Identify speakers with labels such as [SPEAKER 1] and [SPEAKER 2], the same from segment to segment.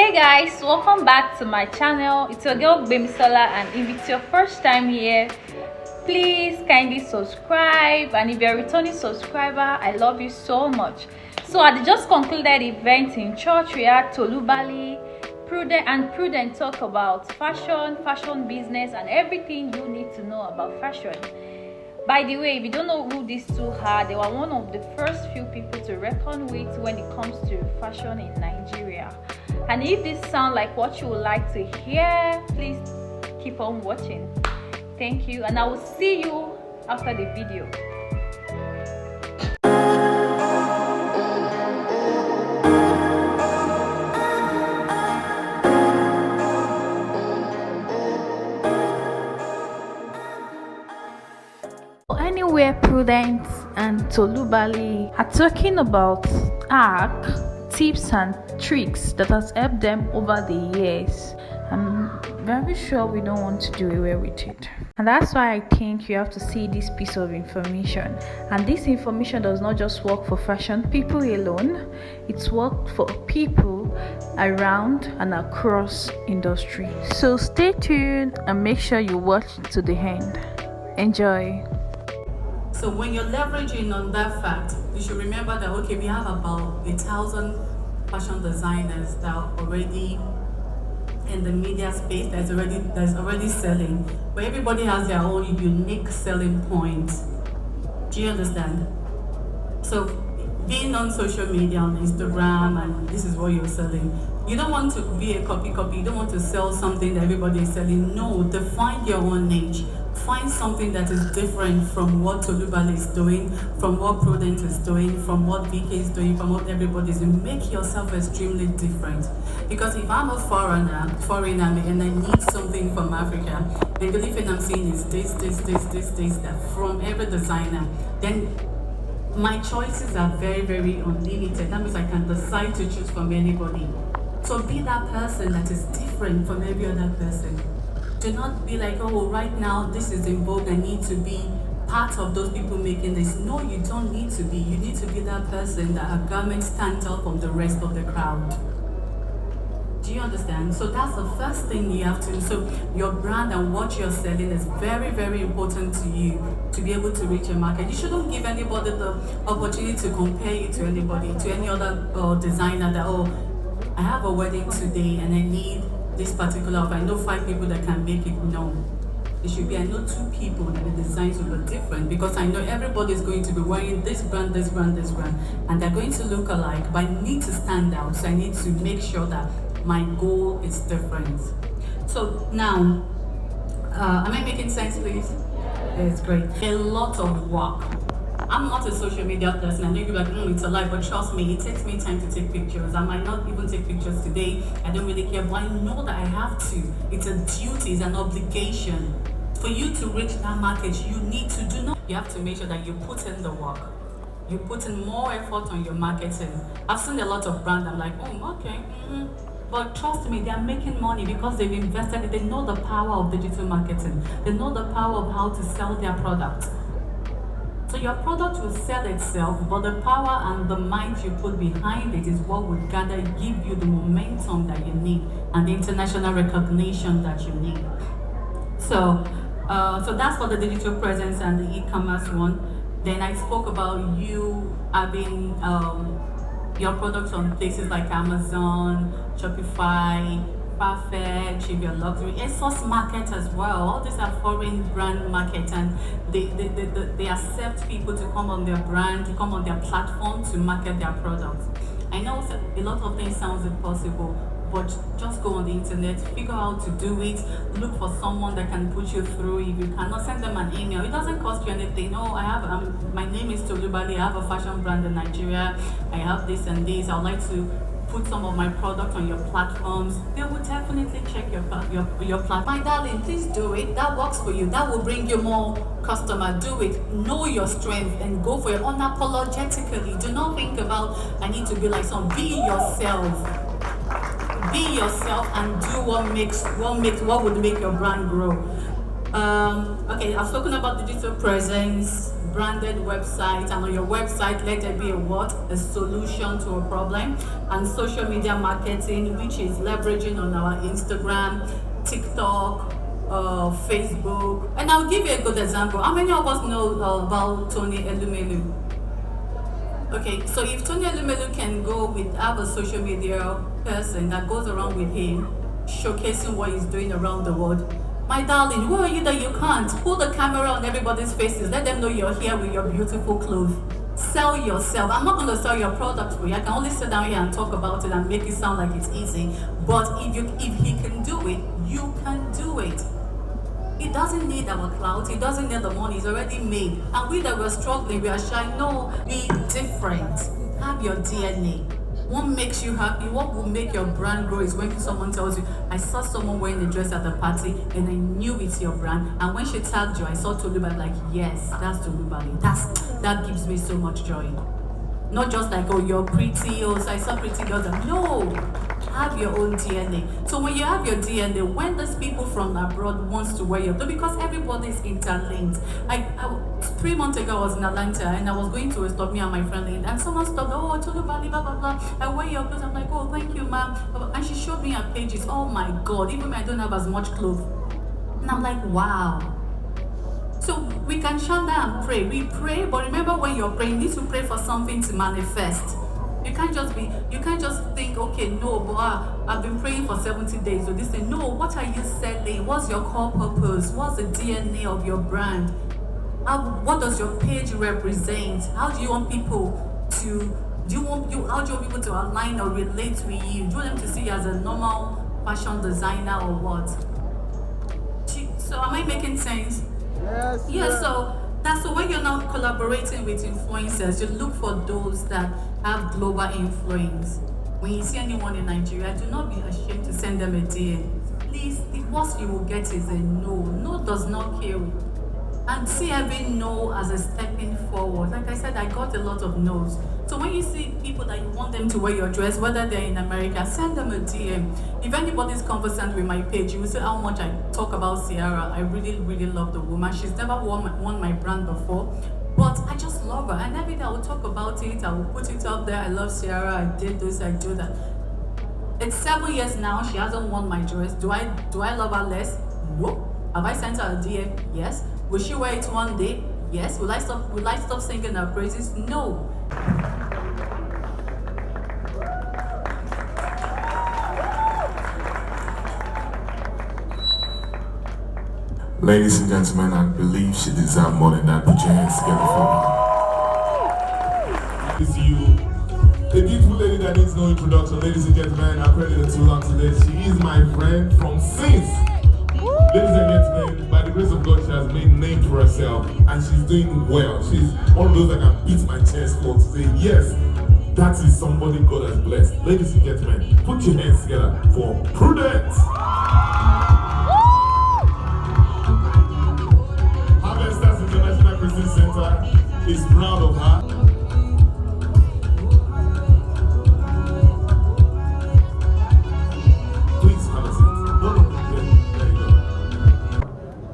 [SPEAKER 1] Hey guys, welcome back to my channel. It's your girl Bemisola, and if it's your first time here, please kindly subscribe, and if you're a returning subscriber, I love you so much. So at the just concluded event in church, we had Tolu Bally and Prudent talk about fashion business, and everything you need to know about fashion. By the way, if you don't know who these two are, they were one of the first few people to reckon with when it comes to fashion in Nigeria. And if this sounds like what you would like to hear, please keep on watching. Thank you, and I will see you after the video. Anywhere Prudent and Tolu Bally are talking about tips and tricks that has helped them over the years. I'm very sure we don't want to do away with it, and that's why I think you have to see this piece of information. And this information does not just work for fashion people alone, it's worked for people around and across industry. So stay tuned and make sure you watch to the end. Enjoy.
[SPEAKER 2] So when you're leveraging on that fact, you should remember that, okay, we have about 1,000 fashion designers that are already in the media space, that's already selling, but everybody has their own unique selling point. Do you understand? So being on social media, on Instagram, and this is what you're selling, you don't want to be a copy, you don't want to sell something that everybody is selling. No, define your own niche. Find something that is different from what Tolu Bally is doing, from what Prudent is doing, from what VK is doing, from what everybody is doing. Make yourself extremely different. Because if I'm a foreigner, and I need something from Africa, the only thing I'm seeing is this, that from every designer, then my choices are very, very unlimited. That means I can decide to choose from anybody. So be that person that is different from every other person. Do not be like, oh, right now this is in vogue, I need to be part of those people making this. No, you don't need to be. You need to be that person that her garment stands out from the rest of the crowd. Do you understand? So that's the first thing you have to. So your brand and what you're selling is very, very important to you to be able to reach a market. You shouldn't give anybody the opportunity to compare you to anybody, to any other designer that, oh, I have a wedding today and I need this particular, I know 5 people that can make it. No, it should be, I know 2 people that the designs will be different, because I know everybody is going to be wearing this brand, and they're going to look alike, but I need to stand out, so I need to make sure that my goal is different. So now, am I making sense, please? It's great. A lot of work. I'm not a social media person. I know you're like, it's a lie, but trust me, it takes me time to take pictures. I might not even take pictures today. I don't really care, but I know that I have to. It's a duty, it's an obligation. For you to reach that market, you need to do not. You have to make sure that you put in the work. You put in more effort on your marketing. I've seen a lot of brands, I'm like, oh, okay. But trust me, they are making money because they've invested. They know the power of digital marketing. They know the power of how to sell their product. So your product will sell itself, but the power and the mind you put behind it is what would give you the momentum that you need and the international recognition that you need. So, so that's for the digital presence and the e-commerce one. Then I spoke about you having your products on places like Amazon, Shopify, Farfetch, if you're luxury, ASOS market as well. All these are foreign brand markets, and they accept people to come on their brand, to come on their platform to market their products. I know a lot of things sounds impossible, but just go on the internet, figure out how to do it, look for someone that can put you through. If you cannot, send them an email. It doesn't cost you anything. Oh, I have, my name is Tolu Bally, I have a fashion brand in Nigeria, I have this and this, I'd like to put some of my products on your platforms. They will definitely check your platform. My darling, please do it. That works for you. That will bring you more customer. Do it. Know your strength and go for it unapologetically. Do not think about, I need to be like some. Be yourself. Be yourself and do what would make your brand grow. Okay, I've spoken about digital presence, branded website, and on your website let there be a what? A solution to a problem. And social media marketing, which is leveraging on our Instagram, TikTok, Facebook. And I'll give you a good example. How many of us know about Tony Elumelu? Okay, so if Tony Elumelu can have a social media person that goes around with him, showcasing what he's doing around the world, my darling, who are you that you can't? Put the camera on everybody's faces. Let them know you're here with your beautiful clothes. Sell yourself. I'm not going to sell your product for you. I can only sit down here and talk about it and make it sound like it's easy. But if he can do it, you can do it. It doesn't need our clout. It doesn't need the money. It's already made. And we that were struggling, we are shy. No, be different. Have your DNA. What makes you happy? What will make your brand grow is when someone tells you, I saw someone wearing a dress at the party and I knew it's your brand. And when she tagged you, I saw Tolu Bally, like, yes, that's Tolu Bally. That gives me so much joy. Not just like, oh, you're pretty, oh, so I saw pretty girls. No, have your own DNA. So when you have your DNA, when those people from abroad wants to wear your clothes, because everybody is interlinked. 3 months ago I was in Atlanta and I was going to a stop, me and my friend, and someone stopped, oh, Tolu Bally, blah, blah, blah. I wear your clothes. I'm like, oh, thank you, ma'am. And she showed me her pages. Oh my God, even when I don't have as much clothes. And I'm like, wow. So we can shut down and pray. We pray, but remember when you're praying, you need to pray for something to manifest. You can't just think, okay, no, but I've been praying for 70 days, so this thing. No, what are you selling? What's your core purpose? What's the DNA of your brand? What does your page represent? How do you want people to, how do you want people to align or relate with you? Do you want them to see you as a normal fashion designer or what? So am I making sense?
[SPEAKER 3] Yes.
[SPEAKER 2] Yeah, so when you're now collaborating with influencers, you look for those that have global influence. When you see anyone in Nigeria, do not be ashamed to send them a DM. Please, the worst you will get is a no. No does not kill. And see every no as a stepping forward. Like I said, I got a lot of no's. So when you see people that you want them to wear your dress, whether they're in America, send them a DM. If anybody's conversant with my page, you will see how much I talk about Ciara. I really, really love the woman. She's never worn my brand before, but I just love her. And every day I will talk about it, I will put it up there. I love Ciara, I did this, I do that. It's 7 years now, she hasn't worn my dress. Do I love her less? No. Have I sent her a DM? Yes. Will she wear it one day? Yes. Will I stop singing her praises? No.
[SPEAKER 4] Ladies and gentlemen, I believe she deserves more than that. Put your hands together for her.
[SPEAKER 3] It's you, a beautiful lady that needs no introduction. Ladies and gentlemen, I credited too long today. She is my friend from since. Ladies and gentlemen, by the grace of God, she has made a name for herself and she's doing well. She's one of those I can beat my chest for to say, yes, that is somebody God has blessed. Ladies and gentlemen, put your hands together for Prudent. Harvesters International Christian Center is proud of her. Please have a seat. No, there you go.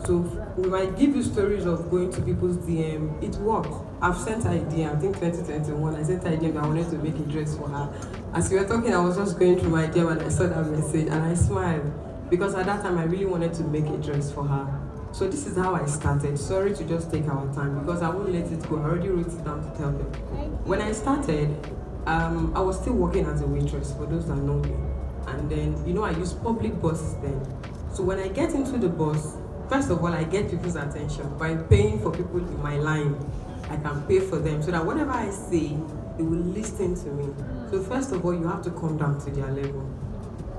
[SPEAKER 5] So we might give you stories of going to people's DM. It worked. I've sent her a DM, I think 2021. I sent her a DM that I wanted to make a dress for her. As we were talking, I was just going through my DM and I saw that message and I smiled. Because at that time, I really wanted to make a dress for her. So this is how I started. Sorry to just take our time because I won't let it go. I already wrote it down to tell them. When I started, I was still working as a waitress for those that know me. And then, I use public buses then. So when I get into the bus, first of all, I get people's attention by paying for people in my line. I can pay for them so that whatever I say, they will listen to me. So first of all, you have to come down to their level.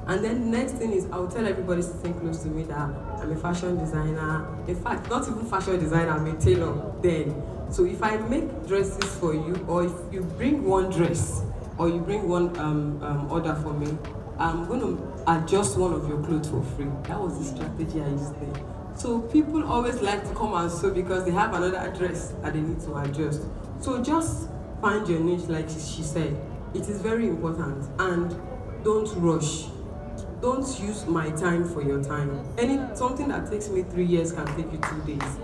[SPEAKER 5] And then the next thing is I'll tell everybody sitting close to me that I'm a fashion designer. In fact, not even fashion designer, I'm a tailor then. So if I make dresses for you, or if you bring one dress, or you bring one order for me, I'm going to adjust one of your clothes for free. That was the strategy I used there. So people always like to come and sew because they have another dress that they need to adjust. So just find your niche, like she said. It is very important, and don't rush. don't use my time for your time. Something that takes me 3 years can take you 2 days.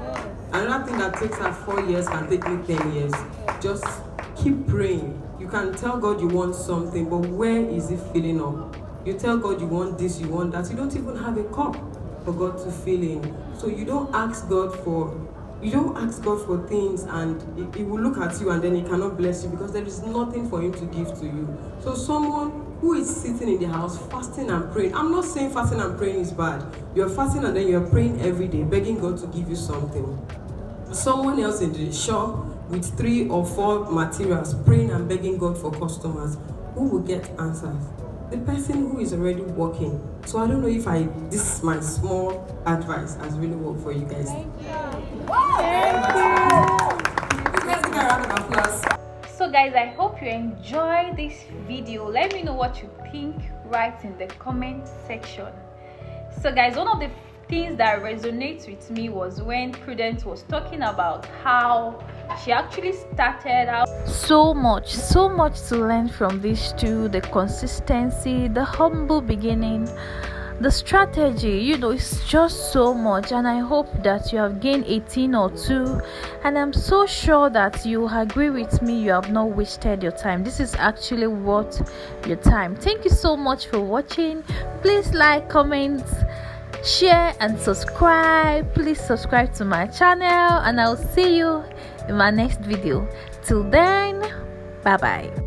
[SPEAKER 5] Another thing that takes her 4 years can take me 10 years. Just keep praying. You can tell God you want something, but where is it filling up? You tell God you want this, you want that. You don't even have a cup for God to fill in. So you don't ask God for things, and he will look at you and then he cannot bless you because there is nothing for him to give to you. So someone who is sitting in the house fasting and praying, I'm not saying fasting and praying is bad. You're fasting and then you're praying every day, begging God to give you something. Someone else in the shop with 3 or 4 materials, praying and begging God for customers, who will get answers? The person who is already working. So I don't know if this is my small advice has really worked for you guys.
[SPEAKER 1] Thank you.
[SPEAKER 5] Let's give a round of applause.
[SPEAKER 1] So guys, I hope you enjoyed this video. Let me know what you think right in the comment section. So guys, one of the things that resonates with me was when Prudent was talking about how she actually started out so much to learn from these two: the consistency, the humble beginning, the strategy. It's just so much, and I hope that you have gained 18 or 2, and I'm so sure that you agree with me. You have not wasted your time. This is actually worth your time. Thank you so much for watching. Please like, comment, share and subscribe. Please subscribe to my channel, and I'll see you in my next video. Till then, bye bye.